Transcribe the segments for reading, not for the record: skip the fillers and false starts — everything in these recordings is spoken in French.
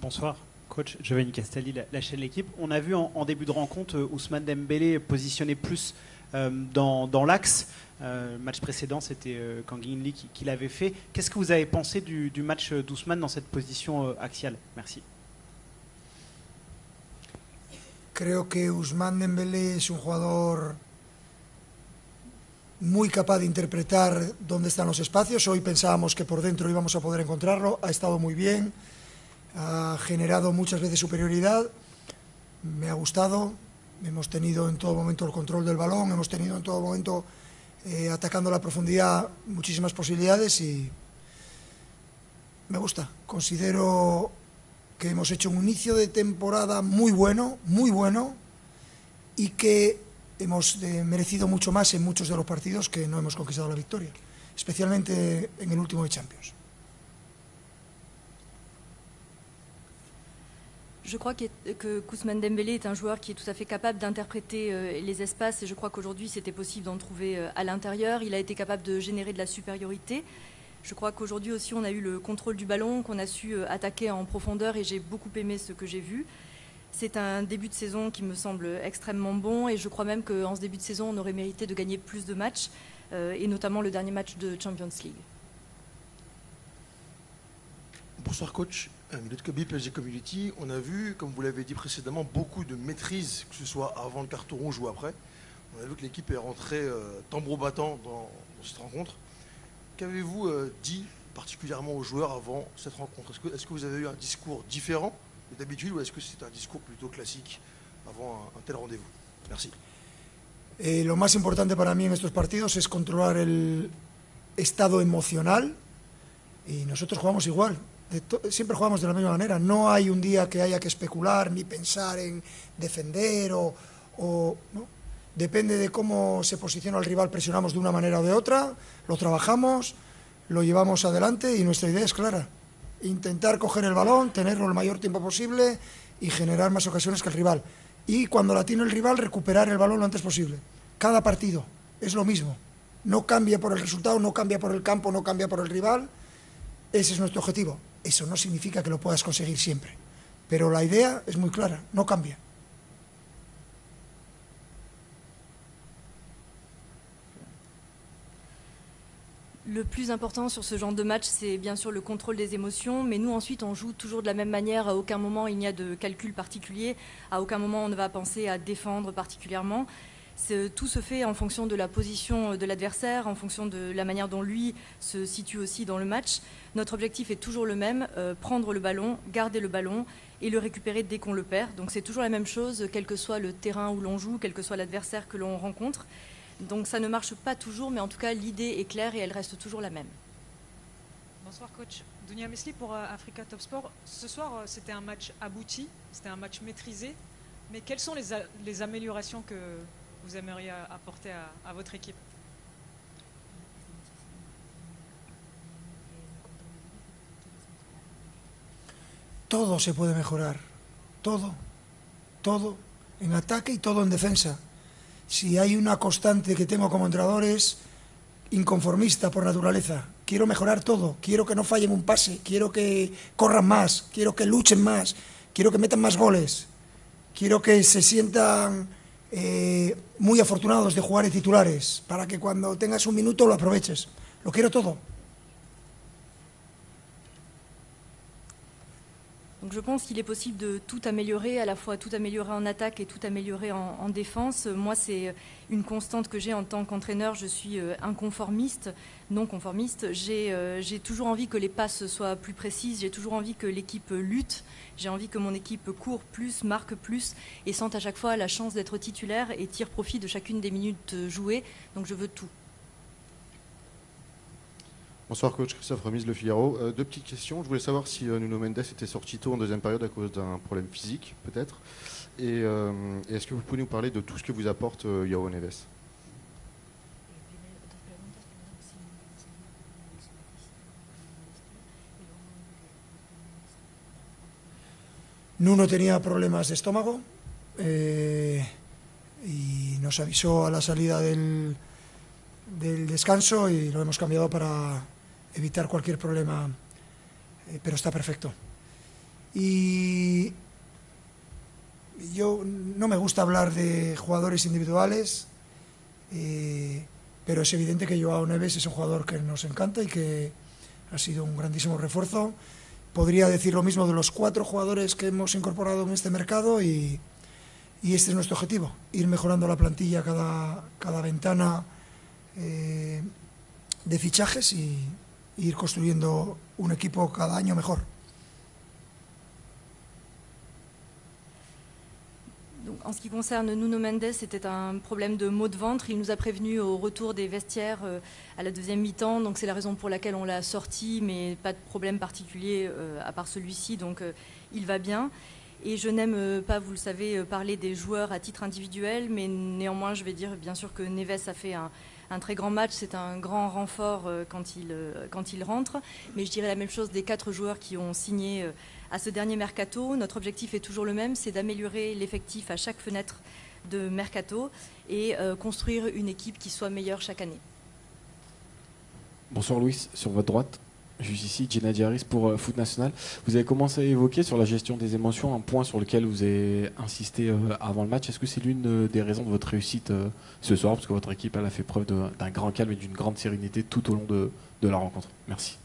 Bonsoir, coach Giovanni Castelli, la chaîne L'équipe. On a vu en début de rencontre Ousmane Dembélé positionné plus dans l'axe. Le match précédent, c'était Kang-in Lee qui l'avait fait. Qu'est-ce que vous avez pensé du match d'Ousmane dans cette position axiale? Merci. Creo que Ousmane Dembélé es un jugador muy capaz de interpretar dónde están los espacios. Hoy pensábamos que por dentro íbamos a poder encontrarlo. Ha estado muy bien, ha generado muchas veces superioridad. Me ha gustado. Hemos tenido en todo momento el control del balón, hemos tenido en todo momento, atacando la profundidad, muchísimas posibilidades y me gusta. Considero que hemos hecho un inicio de temporada muy bueno y que hemos merecido mucho más en muchos de los partidos que no hemos conquistado la victoria, especialmente en el último de Champions. Je crois que Ousmane Dembélé est un joueur qui est tout à fait capable d'interpréter les espaces et je crois qu'aujourd'hui c'était possible d'en trouver à l'intérieur. Il a été capable de générer de la supériorité. Je crois qu'aujourd'hui aussi on a eu le contrôle du ballon, qu'on a su attaquer en profondeur et j'ai beaucoup aimé ce que j'ai vu. C'est un début de saison qui me semble extrêmement bon et je crois même qu'en ce début de saison on aurait mérité de gagner plus de matchs et notamment le dernier match de Champions League. Bonsoir coach, Milot Kobi, PSG Community. On a vu, comme vous l'avez dit précédemment, beaucoup de maîtrise, que ce soit avant le carton rouge ou après. On a vu que l'équipe est rentrée tambour battant dans cette rencontre. Qu'avez-vous dit particulièrement aux joueurs avant cette rencontre? Est-ce que vous avez eu un discours différent de d'habitude ou est-ce que c'est un discours plutôt classique avant un tel rendez-vous? Merci. Lo más importante para mí en estos partidos es controlar el estado emocional y nosotros jugamos igual. Siempre jugamos de la misma manera. No hay un día que haya que especular ni pensar en defender ¿no? Depende de cómo se posiciona el rival, presionamos de una manera o de otra, lo trabajamos, lo llevamos adelante y nuestra idea es clara. Intentar coger el balón, tenerlo el mayor tiempo posible y generar más ocasiones que el rival. Y cuando la tiene el rival, recuperar el balón lo antes posible. Cada partido es lo mismo. No cambia por el resultado, no cambia por el campo, no cambia por el rival. Ese es nuestro objetivo. Eso no significa que lo puedas conseguir siempre, pero la idea es muy clara, no cambia. Le plus important sur ce genre de match, c'est bien sûr le contrôle des émotions, mais nous ensuite on joue toujours de la même manière, à aucun moment il n'y a de calcul particulier, à aucun moment on ne va penser à défendre particulièrement. Tout se fait en fonction de la position de l'adversaire, en fonction de la manière dont lui se situe aussi dans le match. Notre objectif est toujours le même, prendre le ballon, garder le ballon et le récupérer dès qu'on le perd. Donc c'est toujours la même chose, quel que soit le terrain où l'on joue, quel que soit l'adversaire que l'on rencontre. Donc ça ne marche pas toujours, mais en tout cas l'idée est claire et elle reste toujours la même. Bonsoir coach, Dunia Mesli pour Africa Top Sport. Ce soir c'était un match abouti, c'était un match maîtrisé, mais quelles sont les améliorations que vous aimeriez apporter à votre équipe? Todo se puede mejorar, todo, en ataque y todo en defensa. Si hay una constante que tengo como entrenador es inconformista por naturaleza. Quiero mejorar todo, quiero que no fallen un pase, quiero que corran más, quiero que luchen más, quiero que metan más goles, quiero que se sientan muy afortunados de jugar de titulares, para que cuando tengas un minuto lo aproveches. Lo quiero todo. Donc je pense qu'il est possible de tout améliorer, à la fois tout améliorer en attaque et tout améliorer en défense. Moi, c'est une constante que j'ai en tant qu'entraîneur. Je suis inconformiste, non conformiste. J'ai toujours envie que les passes soient plus précises, j'ai toujours envie que l'équipe lutte, j'ai envie que mon équipe court plus, marque plus et sente à chaque fois la chance d'être titulaire et tire profit de chacune des minutes jouées. Donc je veux tout. Bonsoir coach, Christophe Remise, Le Figaro. Deux petites questions. Je voulais savoir si Nuno Mendes était sorti tôt en deuxième période à cause d'un problème physique, peut-être. Et est-ce que vous pouvez nous parler de tout ce que vous apporte João Neves? Nuno tenía problemas de estómago y nos avisó a la salida del descanso y lo hemos cambiado para evitar cualquier problema, pero está perfecto. Y yo no me gusta hablar de jugadores individuales, pero es evidente que Joao Neves es un jugador que nos encanta y que ha sido un grandísimo refuerzo. Podría decir lo mismo de los 4 jugadores que hemos incorporado en este mercado y este es nuestro objetivo, ir mejorando la plantilla cada ventana de fichajes y ir construyendo un equipo cada año mejor. Donc, en ce qui concerne Nuno Mendes, c'était un problème de maux de ventre. Il nous a prévenu au retour des vestiaires à la deuxième mi-temps. Donc c'est la raison pour laquelle on l'a sorti, mais pas de problème particulier à part celui-ci. Donc il va bien. Et je n'aime pas, vous le savez, parler des joueurs à titre individuel, mais néanmoins je vais dire bien sûr que Neves a fait un très grand match. C'est un grand renfort quand il rentre. Mais je dirais la même chose des 4 joueurs qui ont signé à ce dernier mercato. Notre objectif est toujours le même, c'est d'améliorer l'effectif à chaque fenêtre de mercato et construire une équipe qui soit meilleure chaque année. Bonsoir Louis, sur votre droite, juste ici, Gina Diaris pour Foot National. Vous avez commencé à évoquer sur la gestion des émotions un point sur lequel vous avez insisté avant le match. Est-ce que c'est l'une des raisons de votre réussite ce soir? Parce que votre équipe elle a fait preuve d'un grand calme et d'une grande sérénité tout au long de la rencontre. Merci.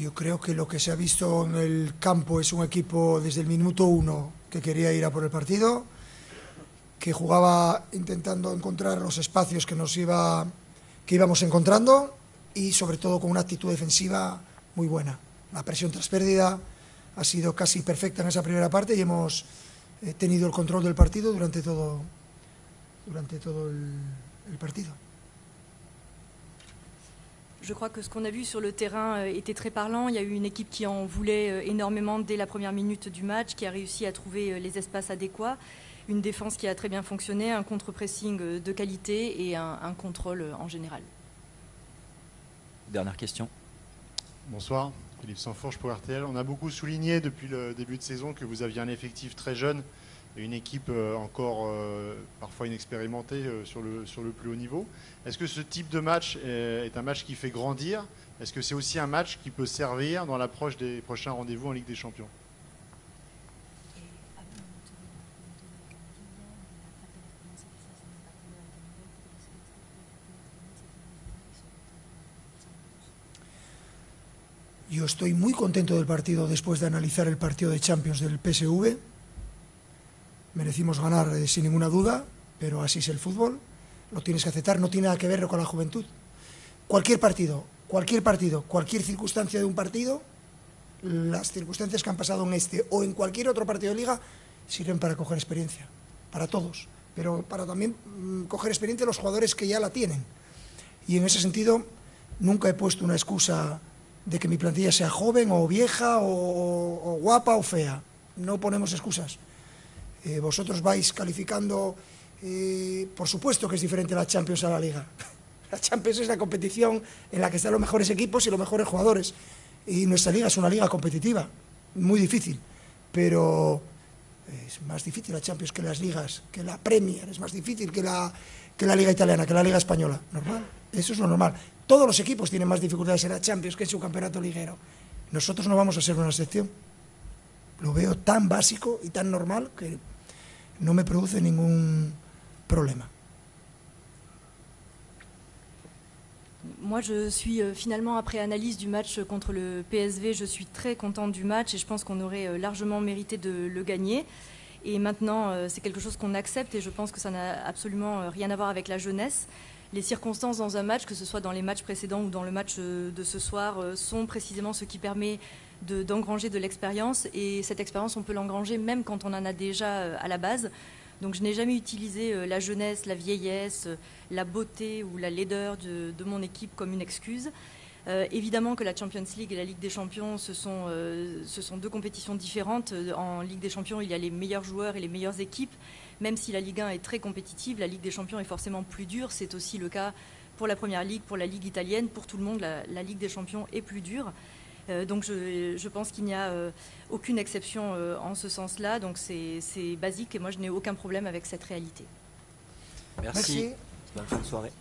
Yo creo que lo que se ha visto en el campo es un equipo desde el minuto 1 que quería ir a por el partido, que jugaba intentando encontrar los espacios que íbamos encontrando y sobre todo con una actitud defensiva muy buena. La presión tras pérdida ha sido casi perfecta en esa primera parte y hemos tenido el control del partido durante todo el partido. Je crois que ce qu'on a vu sur le terrain était très parlant. Il y a eu une équipe qui en voulait énormément dès la première minute du match, qui a réussi à trouver les espaces adéquats, une défense qui a très bien fonctionné, un contre-pressing de qualité et un contrôle en général. Dernière question. Bonsoir, Philippe Sanfourche pour RTL. On a beaucoup souligné depuis le début de saison que vous aviez un effectif très jeune et une équipe encore parfois inexpérimentée sur le plus haut niveau. Est-ce que ce type de match est un match qui fait grandir? Est-ce que c'est aussi un match qui peut servir dans l'approche des prochains rendez-vous en Ligue des Champions? Yo estoy muy contento del partido después de analizar el partido de Champions del PSV. Merecimos ganar sin ninguna duda, pero así es el fútbol, lo tienes que aceptar, no tiene nada que ver con la juventud. Cualquier partido, cualquier circunstancia de un partido, las circunstancias que han pasado en este o en cualquier otro partido de liga sirven para coger experiencia, para todos, pero para también coger experiencia los jugadores que ya la tienen. Y en ese sentido nunca he puesto una excusa de que mi plantilla sea joven o vieja o guapa o fea. No ponemos excusas. Vosotros vais calificando, por supuesto que es diferente la Champions a la Liga. La Champions es la competición en la que están los mejores equipos y los mejores jugadores. Y nuestra liga es una liga competitiva, muy difícil. Pero es más difícil la Champions que las ligas, que la Premier, es más difícil que la Liga Italiana, que la Liga Española. Normal, eso es lo normal. Todos los equipos tienen más dificultades en la Champions que en su campeonato liguero. Nosotros no vamos a ser una excepción. Lo veo tan básico y tan normal que no me produce ningún problema. Moi, je suis finalement, après analyse du match contre le PSV, je suis très contente du match et je pense qu'on aurait largement mérité de le gagner. Et maintenant, c'est quelque chose qu'on accepte et je pense que ça n'a absolument rien à voir avec la jeunesse. Les circonstances dans un match, que ce soit dans les matchs précédents ou dans le match de ce soir, sont précisément ce qui permet d'engranger de l'expérience. Et cette expérience, on peut l'engranger même quand on en a déjà à la base. Donc je n'ai jamais utilisé la jeunesse, la vieillesse, la beauté ou la laideur de mon équipe comme une excuse. Évidemment que la Champions League et la Ligue des Champions, ce sont 2 compétitions différentes. En Ligue des Champions, il y a les meilleurs joueurs et les meilleures équipes. Même si la Ligue 1 est très compétitive, la Ligue des Champions est forcément plus dure. C'est aussi le cas pour la Première Ligue, pour la Ligue italienne. Pour tout le monde, la Ligue des Champions est plus dure. Donc je pense qu'il n'y a aucune exception en ce sens-là. Donc c'est basique et moi je n'ai aucun problème avec cette réalité. Merci. Bonne fin de soirée.